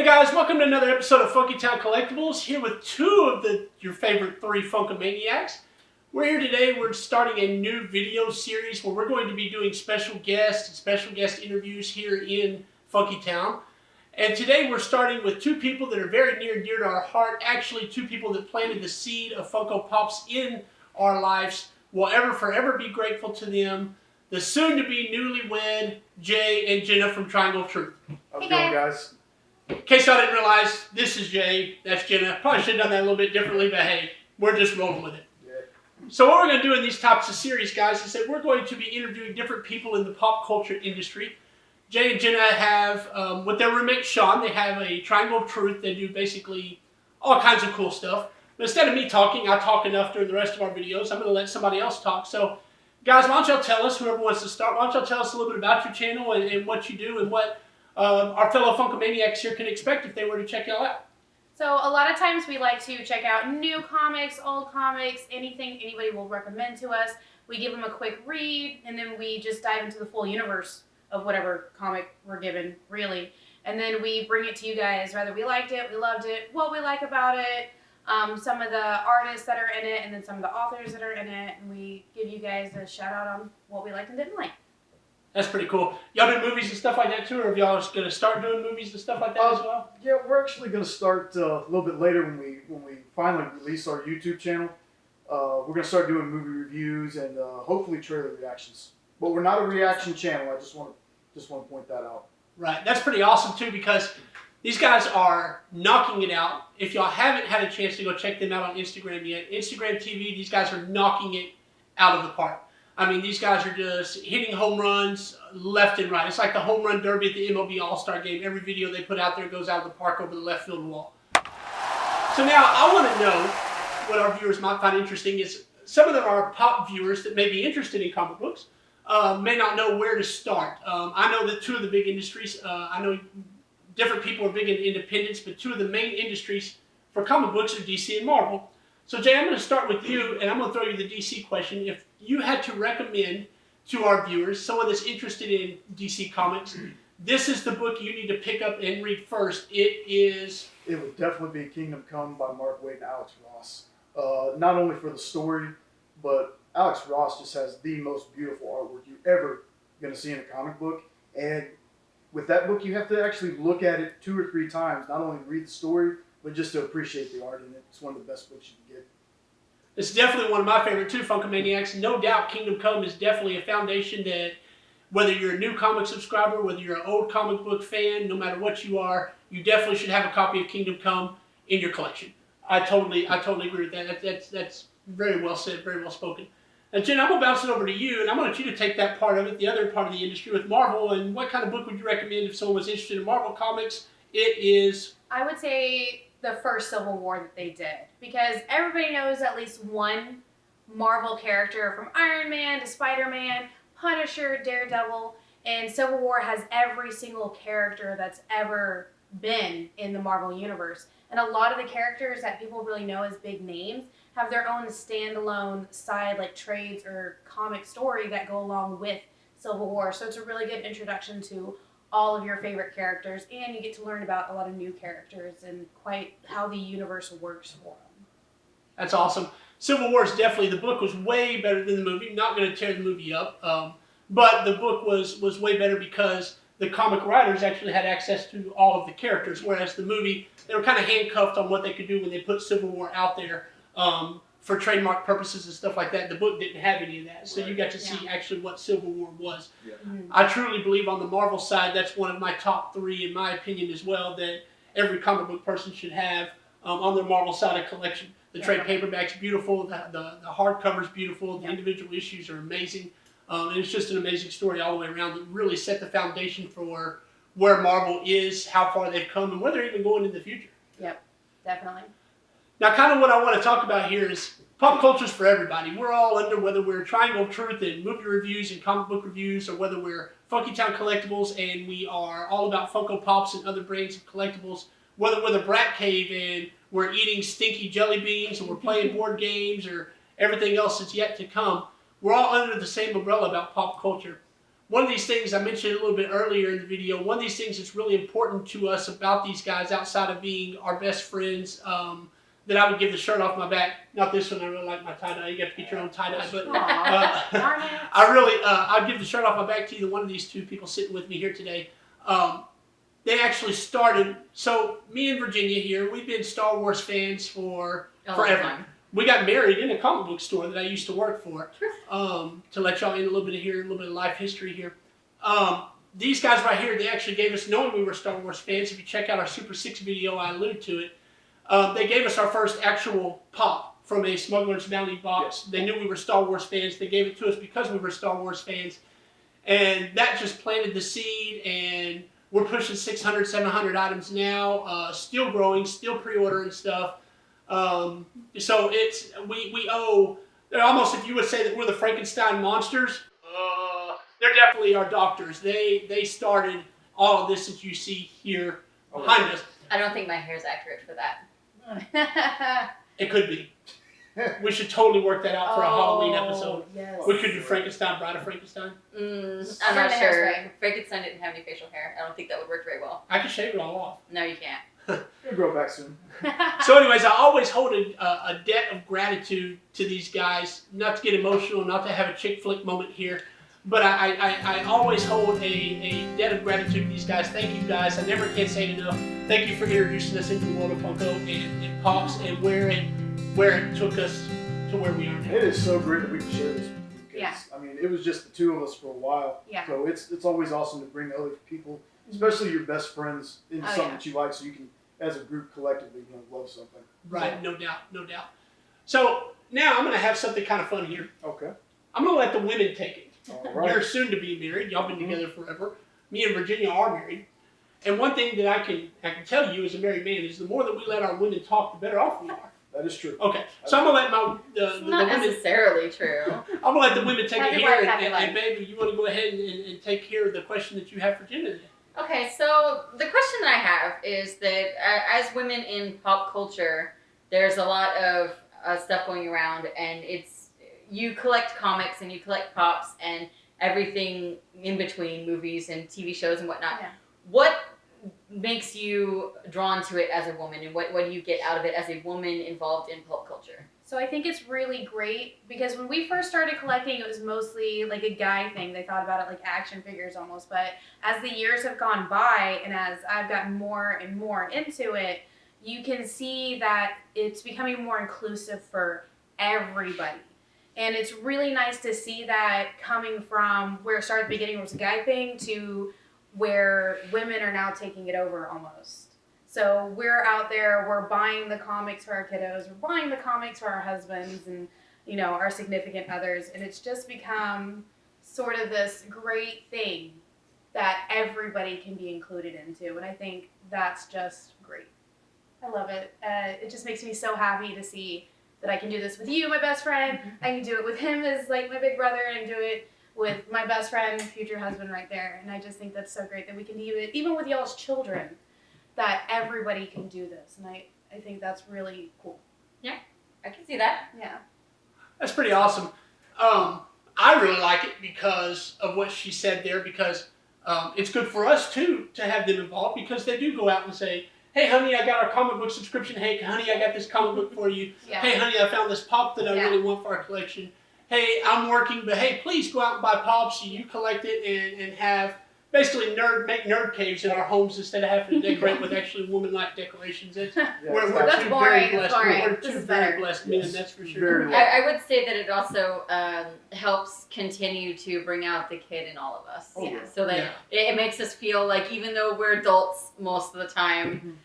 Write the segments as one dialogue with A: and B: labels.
A: guys, welcome to another episode of FunkyTown Collectibles, here with two of your favorite three Funkomaniacs. We're here today, we're starting a new video series where we're going to be doing special guests and special guest interviews here in FunkyTown. And today we're starting with two people that are very near and dear to our heart, actually two people that planted the seed of Funko Pops in our lives. We'll forever be grateful to them. The soon-to-be newlywed Jay and Jenna from Triangle of Truth.
B: How's it going, guys?
A: In case y'all didn't realize, this is Jay, that's Jenna. Probably should have done that a little bit differently, but hey, we're just rolling with it.
B: Yeah.
A: So what we're going to do in these types of series, guys, is that we're going to be interviewing different people in the pop culture industry. Jay and Jenna have, with their roommate Sean, they have a Triangle of Truth. They do basically all kinds of cool stuff. But instead of me talking, I talk enough during the rest of our videos. I'm going to let somebody else talk. So, guys, why don't y'all tell us, whoever wants to start, why don't y'all tell us a little bit about your channel and what you do and what our fellow Funkomaniacs here can expect if they were to check y'all out.
C: So a lot of times we like to check out new comics, old comics, anything anybody will recommend to us. We give them a quick read, and then we just dive into the full universe of whatever comic we're given, really. And then we bring it to you guys, whether we liked it, we loved it, what we like about it, some of the artists that are in it, and then some of the authors that are in it, and we give you guys a shout out on what we liked and didn't like.
A: That's pretty cool. Y'all do movies and stuff like that too, or are y'all just going to start doing movies and stuff like that as well?
B: Yeah, we're actually going to start a little bit later when we finally release our YouTube channel. We're going to start doing movie reviews and hopefully trailer reactions. But we're not a reaction channel. I just want to point that out.
A: Right. That's pretty awesome too, because these guys are knocking it out. If y'all haven't had a chance to go check them out on Instagram yet, Instagram TV, these guys are knocking it out of the park. I mean, these guys are just hitting home runs left and right. It's like the home run derby at the MLB All-Star game. Every video they put out there goes out of the park over the left field wall. So now I want to know what our viewers might find interesting is some of them are pop viewers that may be interested in comic books, may not know where to start. I know that two of the big industries, I know different people are big in independents, but two of the main industries for comic books are DC and Marvel. So Jay, I'm going to start with you, and I'm going to throw you the DC question. If you had to recommend to our viewers, someone that's interested in DC Comics, this is the book you need to pick up and read first. It
B: would definitely be Kingdom Come by Mark Waid and Alex Ross. Not only for the story, but Alex Ross just has the most beautiful artwork you're ever going to see in a comic book. And with that book, you have to actually look at it 2 or 3 times, not only read the story, but just to appreciate the art in it. It's one of the best books you can get.
A: It's definitely one of my favorite too, Funkomaniacs. No doubt Kingdom Come is definitely a foundation that whether you're a new comic subscriber, whether you're an old comic book fan, no matter what you are, you definitely should have a copy of Kingdom Come in your collection. I totally agree with that. That's very well said, very well spoken. And Jen, I'm going to bounce it over to you, and I'm going to want you to take that part of it, the other part of the industry with Marvel, and what kind of book would you recommend if someone was interested in Marvel Comics? It is...
C: I would say the first Civil War that they did, because everybody knows at least one Marvel character, from Iron Man to Spider-Man, Punisher, Daredevil, and Civil War has every single character that's ever been in the Marvel Universe. And a lot of the characters that people really know as big names have their own standalone side, like trades or comic story that go along with Civil War. So it's a really good introduction to all of your favorite characters, and you get to learn about a lot of new characters and quite how the universe works for them.
A: That's awesome. Civil War is definitely, the book was way better than the movie. Not going to tear the movie up, but the book was way better because the comic writers actually had access to all of the characters, whereas the movie, they were kind of handcuffed on what they could do when they put Civil War out there for trademark purposes and stuff like that. The book didn't have any of that, so you got to see actually what Civil War was. Yeah. Mm-hmm. I truly believe on the Marvel side, that's one of my top 3, in my opinion as well, that every comic book person should have on their Marvel side of collection. The trade paperback's beautiful, the hardcover's beautiful, the individual issues are amazing, and it's just an amazing story all the way around that really set the foundation for where Marvel is, how far they've come, and where they're even going in the future.
C: Yep, definitely.
A: Now, kind of what I want to talk about here is pop culture's for everybody. We're all under, whether we're Triangle of Truth and movie reviews and comic book reviews, or whether we're FunkyTown Collectibles and we are all about Funko Pops and other brands of collectibles, whether we're the Brat Cave and we're eating stinky jelly beans or we're playing board games or everything else that's yet to come. We're all under the same umbrella about pop culture. one of these things I mentioned a little bit earlier in the video, one of these things that's really important to us about these guys outside of being our best friends, that I would give the shirt off my back. Not this one, I really like my tie-dye. You got to get your own tie-dye. But I'd give the shirt off my back to either one of these two people sitting with me here today. They actually started, so me and Virginia here, we've been Star Wars fans for forever. We got married in a comic book store that I used to work for. To let y'all in a little bit of life history here. These guys right here, they actually gave us, knowing we were Star Wars fans, if you check out our Super 6 video, I alluded to it, they gave us our first actual pop from a Smuggler's Bounty box. Yes. They knew we were Star Wars fans. They gave it to us because we were Star Wars fans. And that just planted the seed, and we're pushing 600, 700 items now, still growing, still pre-ordering stuff. So it's, we owe, almost, if you would say that we're the Frankenstein monsters, they're definitely our doctors. They started all of this that you see here behind us.
D: I don't think my hair is accurate for that.
A: It could be. We should totally work that out for a Halloween episode.
C: Yes.
A: We could do Frankenstein, Bride of Frankenstein.
D: I'm not sure. Frankenstein didn't have any facial hair. I don't think that would work very well.
A: I could shave it all off.
D: No, you can't.
B: It'll grow back soon.
A: So anyways, I always hold a debt of gratitude to these guys. Not to get emotional, not to have a chick flick moment here, but I always hold a debt of gratitude to these guys. Thank you guys. I never can say it enough. Thank you for introducing us into the world of Funko and Pops and where it took us to where we are now.
B: It is so great that we can share this with you.
C: Yeah.
B: I mean, it was just the two of us for a while.
C: Yeah.
B: So it's always awesome to bring other people, especially your best friends, into something that you like, so you can, as a group, collectively, love something.
A: Right. So, no doubt. So now I'm going to have something kind of fun here.
B: Okay.
A: I'm going to let the women take it.
B: All right.
A: You're soon to be married. Y'all been together forever. Me and Virginia are married. And one thing that I can tell you as a married man is the more that we let our women talk, the better off we are.
B: That is true.
A: Okay, so I'm gonna let the
D: not
A: women,
D: necessarily true.
A: I'm gonna let the women take it here,
C: happy
A: and
C: life.
A: baby, you want to go ahead and take care of the question that you have for Jenna.
D: Okay, so the question that I have is that as women in pop culture, there's a lot of stuff going around, and you collect comics and you collect pops and everything in between, movies and TV shows and whatnot.
C: Yeah.
D: What makes you drawn to it as a woman, and what do you get out of it as a woman involved in pop culture?
C: So I think it's really great because when we first started collecting, it was mostly like a guy thing. They thought about it like action figures almost. But as the years have gone by and as I've gotten more and more into it, you can see that it's becoming more inclusive for everybody. And it's really nice to see that coming from where it started at the beginning was a guy thing to where women are now taking it over almost. So we're out there, we're buying the comics for our kiddos, we're buying the comics for our husbands and, our significant others. And it's just become sort of this great thing that everybody can be included into. And I think that's just great. I love it. It just makes me so happy to see that I can do this with you, my best friend. I can do it with him as like my big brother, and I can do it with my best friend, future husband right there. And I just think that's so great that we can do it, even with y'all's children, that everybody can do this. And I think that's really cool.
D: Yeah, I can see that.
C: Yeah.
A: That's pretty awesome. I really like it because of what she said there, because it's good for us, too, to have them involved, because they do go out and say, hey, honey, I got our comic book subscription. Hey, honey, I got this comic book for you.
C: Yeah.
A: Hey, honey, I found this pop that I really want for our collection. Hey, I'm working, but hey, please go out and buy pops so you collect it and have basically make nerd caves in our homes instead of having to decorate with actually woman-like decorations. We're
C: That's
A: two
C: boring.
A: very blessed.
C: Boring.
A: We're
C: This
A: two
C: is
A: very
C: better.
A: blessed men, that's for sure.
D: I would say that it also helps continue to bring out the kid in all of us.
B: Oh, yeah.
D: So that it makes us feel like even though we're adults most of the time,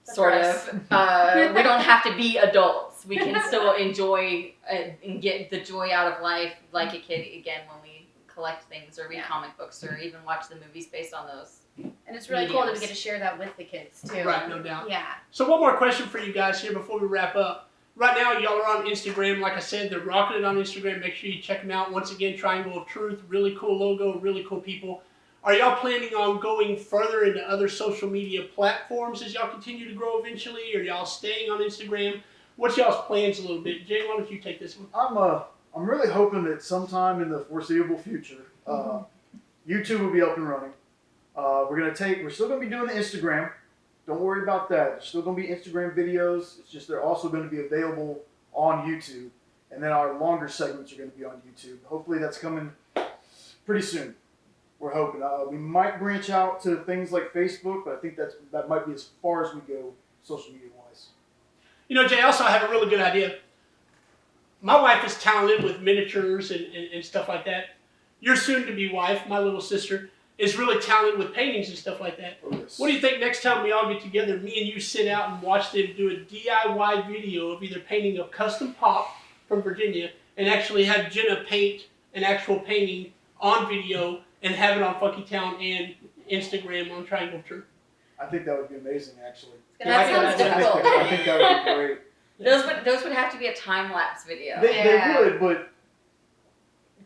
C: That's
D: sort
C: gross.
D: of, we don't have to be adults. We can still enjoy and get the joy out of life like a kid again when we collect things or read comic books or even watch the movies based on those.
C: And it's really cool that we get to share that with the kids, too.
A: Right, no doubt.
C: Yeah.
A: So one more question for you guys here before we wrap up. Right now, y'all are on Instagram. Like I said, they're rocking it on Instagram. Make sure you check them out. Once again, Triangle of Truth. Really cool logo. Really cool people. Are y'all planning on going further into other social media platforms as y'all continue to grow eventually? Or y'all staying on Instagram? What's y'all's plans a little bit? Jay, why don't you take this one?
B: I'm really hoping that sometime in the foreseeable future, YouTube will be up and running. We're still gonna be doing the Instagram. Don't worry about that. There's still gonna be Instagram videos. It's just they're also gonna be available on YouTube, and then our longer segments are gonna be on YouTube. Hopefully that's coming pretty soon. We're hoping. We might branch out to things like Facebook, but I think that might be as far as we go social media wise.
A: You know, Jay, also I have a really good idea. My wife is talented with miniatures and stuff like that. Your soon-to-be wife, my little sister, is really talented with paintings and stuff like that.
B: Oh, yes.
A: What do you think next time we all get together, me and you sit out and watch them do a DIY video of either painting a custom pop from Virginia and actually have Jenna paint an actual painting on video and have it on FunkyTown and Instagram on Triangle Truth?
B: I think that would be amazing, actually.
D: That sounds difficult.
B: I think that would be great.
D: Those would have to be a time lapse video.
B: They would, but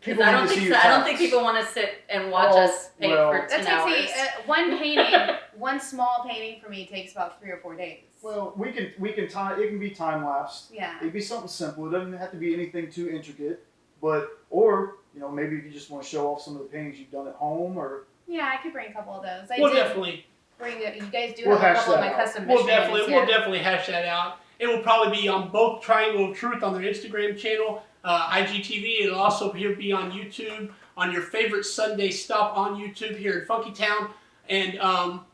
B: people
D: I
B: need
D: don't
B: to see
D: think
B: your
D: I don't
B: talents.
D: think people want to sit and watch us paint
B: well,
D: for 10
C: That
D: hours.
C: takes one painting, one small painting for me takes about 3 or 4 days.
B: Well, we can time. It can be time lapsed.
C: Yeah.
B: It'd be something simple. It doesn't have to be anything too intricate. Or maybe if you just want to show off some of the paintings you've done at home, or
C: Yeah, I could bring a couple of those.
A: We'll definitely
C: You guys do
B: We'll
C: have a
B: hash
C: couple of
B: that
C: my
B: out.
C: custom
A: We'll
C: missions,
A: definitely hash that out. It will probably be on both Triangle of Truth on their Instagram channel, IGTV. It'll also be on YouTube, on your favorite Sunday stop on YouTube here in FunkyTown. And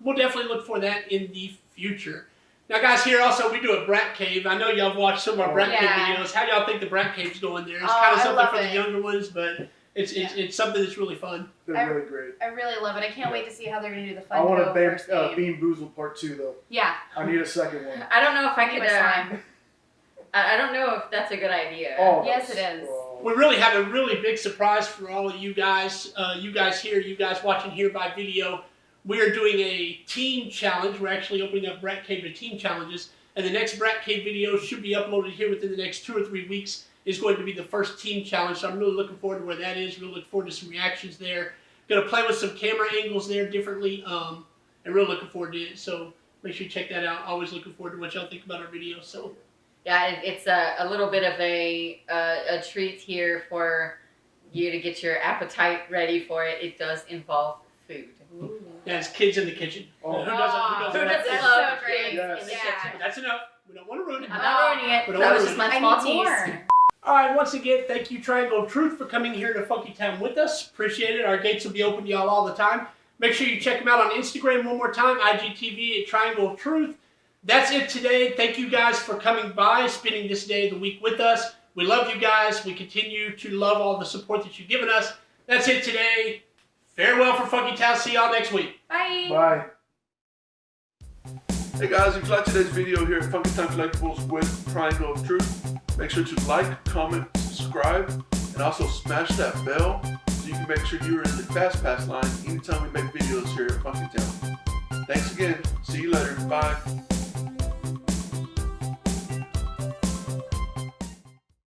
A: we'll definitely look for that in the future. Now, guys, here also we do a Brat Cave. I know y'all have watched some of our Brat Cave videos. How y'all think the Brat Cave's going there? It's kind of
C: I
A: something
C: love
A: for the
C: it.
A: younger ones, but it's something that's really fun.
B: they're really great.
C: I really love it. I can't wait to see how they're going to do the
B: I want
C: Funko
B: a
C: first game.
B: Bean Boozled Part 2 though.
C: Yeah.
B: I need a second one.
D: I don't know if I
C: Give
D: could.
C: us time.
D: I don't know if that's a good idea.
B: Oh,
C: Yes, it is.
A: We really have a really big surprise for all of you guys. You guys here, you guys watching here by video. We are doing a team challenge. We're actually opening up Brat Cave to team challenges. And the next Brat Cave video should be uploaded here within the next 2 or 3 weeks. Is going to be the first team challenge. So I'm really looking forward to where that is. Really looking forward to some reactions there. Going to play with some camera angles there differently. And really looking forward to it. So make sure you check that out. Always looking forward to what y'all think about our videos. So.
D: Yeah, it's a little bit of a treat here for you to get your appetite ready for it. It does involve food.
A: Yeah, it's kids in the kitchen.
B: Oh.
A: Who doesn't
D: Who doesn't
C: That's
D: love
C: so great.
D: kids
B: Yes.
D: in the
C: Yeah.
D: kitchen?
A: That's enough. We don't want to ruin it.
D: I'm not ruining it.
A: We don't
D: That
A: wanna
D: was just my
C: I
D: small
C: need
D: tease.
C: more.
A: All right, once again, thank you, Triangle of Truth, for coming here to FunkyTown with us. Appreciate it. Our gates will be open to y'all all the time. Make sure you check them out on Instagram one more time, IGTV at Triangle of Truth. That's it today. Thank you guys for coming by, spending this day of the week with us. We love you guys. We continue to love all the support that you've given us. That's it today. Farewell from FunkyTown. See y'all next week.
C: Bye.
B: Bye.
E: Hey guys, if you like today's video here at FunkyTown Collectibles with Triangle of Truth, make sure to like, comment, subscribe, and also smash that bell so you can make sure you're in the Fast Pass line anytime we make videos here at FunkyTown. Thanks again. See you later. Bye.